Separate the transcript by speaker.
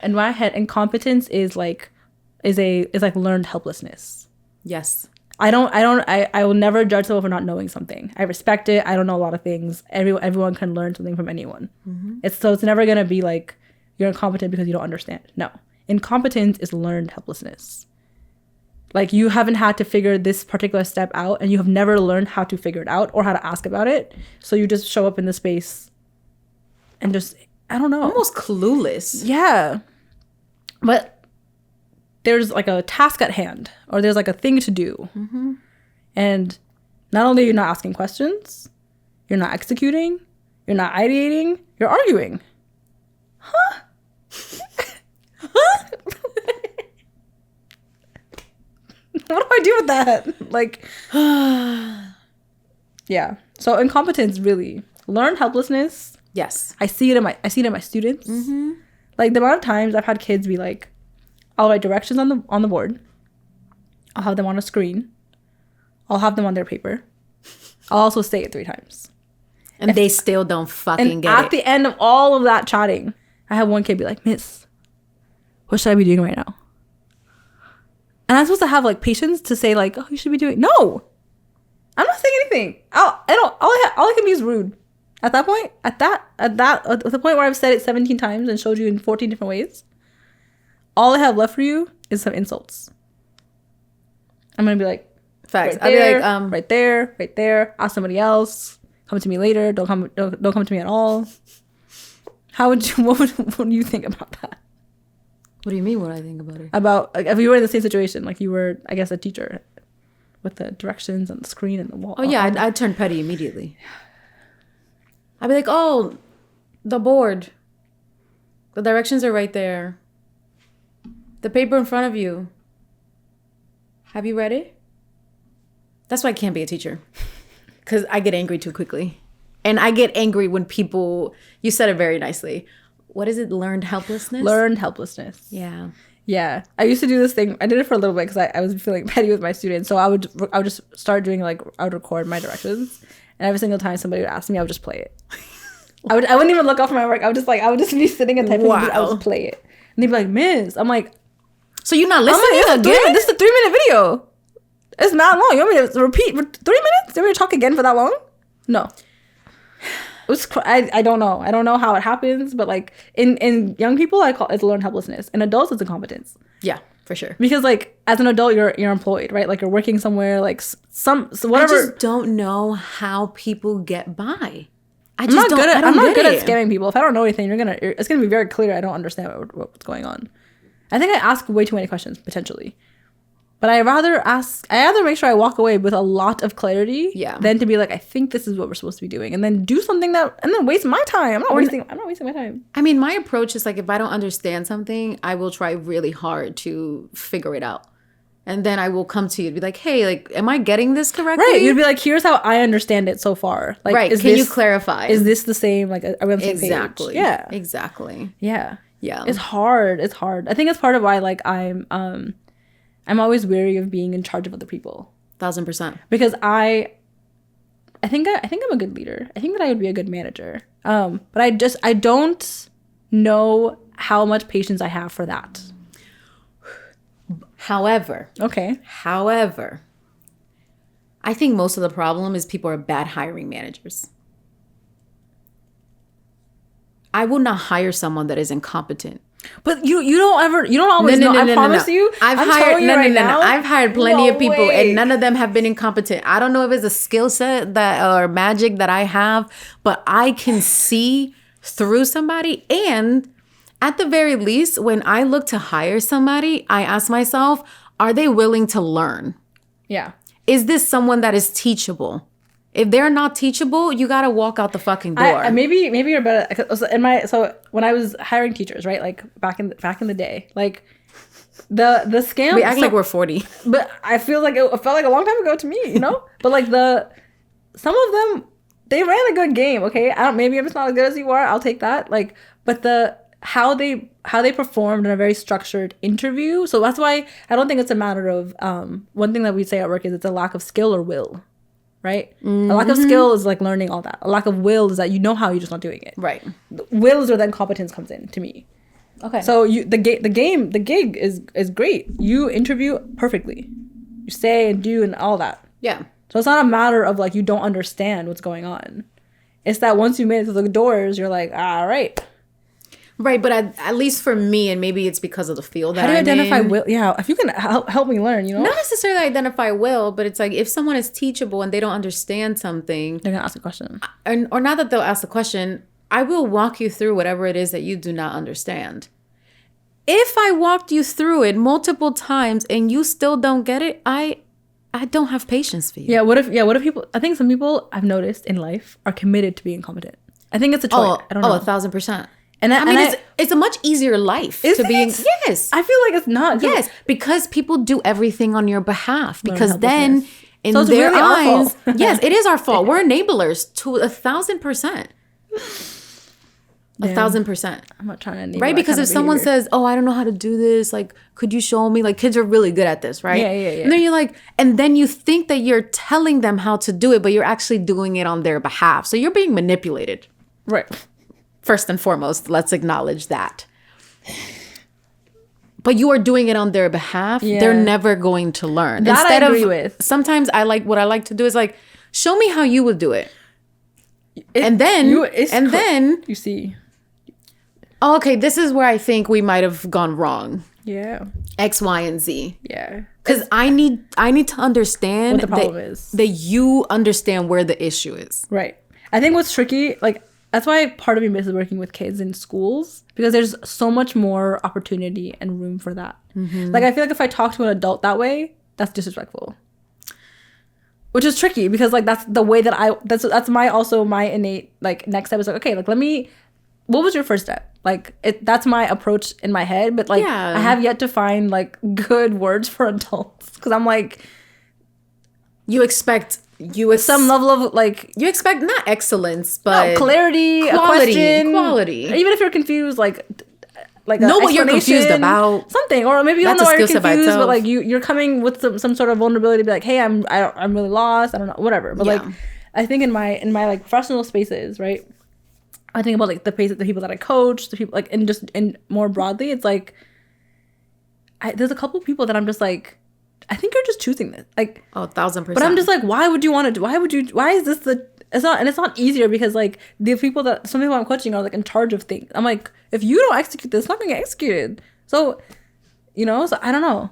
Speaker 1: In my head, incompetence is like learned helplessness.
Speaker 2: Yes.
Speaker 1: I will never judge someone for not knowing something. I respect it. I don't know a lot of things. Everyone can learn something from anyone. It's never gonna be like you're incompetent because you don't understand. No. Incompetence is learned helplessness. Like, you haven't had to figure this particular step out, and you have never learned how to figure it out or how to ask about it. So you just show up in the space and just, I don't know.
Speaker 2: Almost clueless.
Speaker 1: Yeah. But there's like a task at hand, or there's like a thing to do. And not only are you not asking questions, you're not executing, you're not ideating, you're arguing. Huh? What do I do with that? Like, yeah. So incompetence, really. Learned helplessness.
Speaker 2: Yes.
Speaker 1: I see it in my students. Like, the amount of times I've had kids be like, I'll write directions on the board. I'll have them on a screen. I'll have them on their paper. I'll also say it 3 times.
Speaker 2: And they still don't fucking get it.
Speaker 1: At the end of all of that chatting, I have one kid be like, Miss, what should I be doing right now? And I'm supposed to have like patience to say like, oh, you should be doing. No, I'm not saying anything. All I can be is rude. At that point, at the point where I've said it 17 times and showed you in 14 different ways, all I have left for you is some insults. I'm gonna be like,
Speaker 2: facts.
Speaker 1: Right there,
Speaker 2: I'll be like,
Speaker 1: right there. Ask somebody else. Come to me later. Don't come to me at all. How would you? What do you think about that?
Speaker 2: What do you mean? What I think about it?
Speaker 1: About, like, if you were in the same situation, like you were, I guess, a teacher with the directions and the screen and the wall.
Speaker 2: Oh yeah, I'd turn petty immediately. I'd be like, oh, the board. The directions are right there. The paper in front of you. Have you read it? That's why I can't be a teacher. Because I get angry too quickly. And I get angry when people, you said it very nicely. What is it? Learned helplessness?
Speaker 1: Learned helplessness.
Speaker 2: Yeah.
Speaker 1: Yeah. I used to do this thing. I did it for a little bit because I was feeling petty with my students. So I would just start doing, like, I would record my directions. And every single time somebody would ask me, I would just play it. I wouldn't even look off my work. I would just be sitting and typing.
Speaker 2: Wow.
Speaker 1: I would just play it. And they'd be like, Miss. I'm like,
Speaker 2: so you're not listening again?
Speaker 1: This is a 3-minute video. It's not long. You want me to repeat for 3 minutes? You want me to talk again for that long? No. I don't know. I don't know how it happens, but like in young people, I call it learned helplessness. In adults, it's incompetence.
Speaker 2: Yeah, for sure.
Speaker 1: Because like as an adult, you're employed, right? Like you're working somewhere, like whatever.
Speaker 2: I just don't know how people get by.
Speaker 1: I'm not good at scamming people. If I don't know anything, it's gonna be very clear I don't understand what's going on. I think I ask way too many questions potentially. But I rather make sure I walk away with a lot of clarity than to be like, I think this is what we're supposed to be doing, and then do something and then waste my time. I'm not wasting my time.
Speaker 2: I mean, my approach is like, if I don't understand something, I will try really hard to figure it out. And then I will come to you and be like, hey, like, am I getting this correctly?
Speaker 1: Right. You'd be like, here's how I understand it so far. Like,
Speaker 2: right. Can you clarify?
Speaker 1: Is this the same? Like, are we on the same page?
Speaker 2: Yeah. Exactly.
Speaker 1: Yeah.
Speaker 2: Yeah.
Speaker 1: It's hard. I think it's part of why, like, I'm always wary of being in charge of other people.
Speaker 2: 1000%.
Speaker 1: Because I think I'm a good leader. I think that I would be a good manager. But I don't know how much patience I have for that.
Speaker 2: However, I think most of the problem is people are bad hiring managers. I will not hire someone that is incompetent.
Speaker 1: But you don't always know. I promise you.
Speaker 2: I've hired plenty of people and none of them have been incompetent. I don't know if it's a skill set or magic that I have, but I can see through somebody. And at the very least, when I look to hire somebody, I ask myself, are they willing to learn?
Speaker 1: Yeah.
Speaker 2: Is this someone that is teachable? If they're not teachable, you gotta walk out the fucking door.
Speaker 1: Maybe you're better. So when I was hiring teachers, right, like back in the day, like the scam.
Speaker 2: We act like we're 40,
Speaker 1: but I feel like it felt like a long time ago to me, you know. But like some of them, they ran a good game. Okay, maybe I'm just not as good as you are. I'll take that. Like, but how they performed in a very structured interview. So that's why I don't think it's a matter of one thing that we say at work is it's a lack of skill or will. Right? Mm-hmm. A lack of skill is like learning all that. A lack of will is that you know how, you're just not doing it.
Speaker 2: Right.
Speaker 1: Will is where then competence comes in to me.
Speaker 2: Okay.
Speaker 1: So the gig is great. You interview perfectly. You say and do and all that.
Speaker 2: Yeah.
Speaker 1: So it's not a matter of like you don't understand what's going on. It's that once you made it through the doors, you're like, all right.
Speaker 2: Right, but at least for me, and maybe it's because of the field that
Speaker 1: How do you
Speaker 2: I'm
Speaker 1: identify
Speaker 2: in.
Speaker 1: will? Yeah, if you can help me learn, you know.
Speaker 2: Not necessarily identify will, but it's like if someone is teachable and they don't understand something,
Speaker 1: They're gonna ask a question.
Speaker 2: or not that they'll ask the question, I will walk you through whatever it is that you do not understand. If I walked you through it multiple times and you still don't get it, I don't have patience for you.
Speaker 1: Yeah. What if people? I think some people I've noticed in life are committed to being competent. I think it's a choice. I don't know.
Speaker 2: 1,000%.
Speaker 1: And
Speaker 2: I mean, it's a much easier life to be in. Yes.
Speaker 1: I feel like it's not.
Speaker 2: Yes, because people do everything on your behalf. Because then, in
Speaker 1: So it's
Speaker 2: their
Speaker 1: really our
Speaker 2: eyes,
Speaker 1: fault.
Speaker 2: yes, it is our fault. We're enablers to 1,000%. 1,000%.
Speaker 1: I'm not trying to enable
Speaker 2: Right?
Speaker 1: that
Speaker 2: Because
Speaker 1: kind
Speaker 2: if
Speaker 1: of
Speaker 2: someone
Speaker 1: behavior.
Speaker 2: says, "Oh, I don't know how to do this," like, could you show me? Like, kids are really good at this, right?
Speaker 1: Yeah.
Speaker 2: And then you're like, and then you think that you're telling them how to do it, but you're actually doing it on their behalf. So you're being manipulated.
Speaker 1: Right.
Speaker 2: First and foremost, let's acknowledge that. But you are doing it on their behalf.
Speaker 1: Yeah.
Speaker 2: They're never going to learn.
Speaker 1: That I agree with.
Speaker 2: Sometimes what I like to do is like, show me how you would do it. And then
Speaker 1: You see.
Speaker 2: Oh, okay, this is where I think we might have gone wrong.
Speaker 1: Yeah.
Speaker 2: X, Y, and Z.
Speaker 1: Yeah.
Speaker 2: Because I need to understand
Speaker 1: What the problem is.
Speaker 2: that you understand where the issue is.
Speaker 1: Right. I think what's tricky, like, that's why part of me misses working with kids in schools, because there's so much more opportunity and room for that.
Speaker 2: Mm-hmm.
Speaker 1: Like, I feel like if I talk to an adult that way, that's disrespectful. Which is tricky because, like, that's the way that that's my innate, like, next step is like, okay, like, what was your first step? Like, that's my approach in my head, but, like,
Speaker 2: Yeah.
Speaker 1: I have yet to find, like, good words for adults, because I'm like,
Speaker 2: You expect
Speaker 1: some level of, like,
Speaker 2: you expect not excellence, but
Speaker 1: clarity, a
Speaker 2: quality,
Speaker 1: question,
Speaker 2: quality.
Speaker 1: Even if you're confused, like
Speaker 2: know what you're confused about.
Speaker 1: something, or maybe you don't
Speaker 2: That's
Speaker 1: know
Speaker 2: a
Speaker 1: why you're
Speaker 2: skill set by
Speaker 1: confused, but
Speaker 2: itself.
Speaker 1: like you're coming with some sort of vulnerability to be like, hey, I'm really lost, I don't know, whatever. But like,
Speaker 2: Yeah.
Speaker 1: I think in my like professional spaces, right, I think about like the people that I coach, the people like, and more broadly, it's like there's a couple people that I'm just like, I think you're just choosing this, like,
Speaker 2: 1,000%.
Speaker 1: but I'm just like, why would you want to do? Why is this it's not easier because like some people I'm coaching are like in charge of things. I'm like, if you don't execute this, it's not gonna get executed. So, so I don't know.